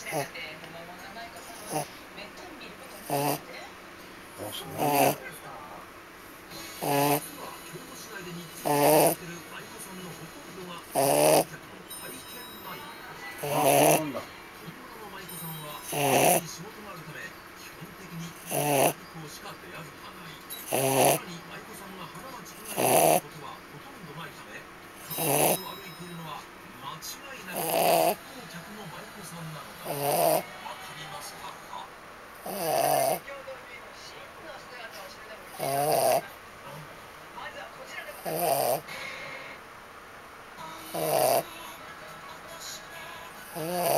てて、でももう舞子さんはめったに見ることないですよね。あ、そうなんですか。実は京都市内で日中を続ける舞妓さんのほとんどが観光客の体験舞妓。あ、そうなんだ。本物の舞妓さんは夜に仕事があるため基本的に夜以降しか出歩かない。さらに舞妓さんが花街以外に出ることはほとんどないため、観光地を歩いているのは間違いなく観光客の舞妓さんなのだ。わかりましたか？先ほどの真の姿を知るために聞いたことがあります。まずはこちらでございます。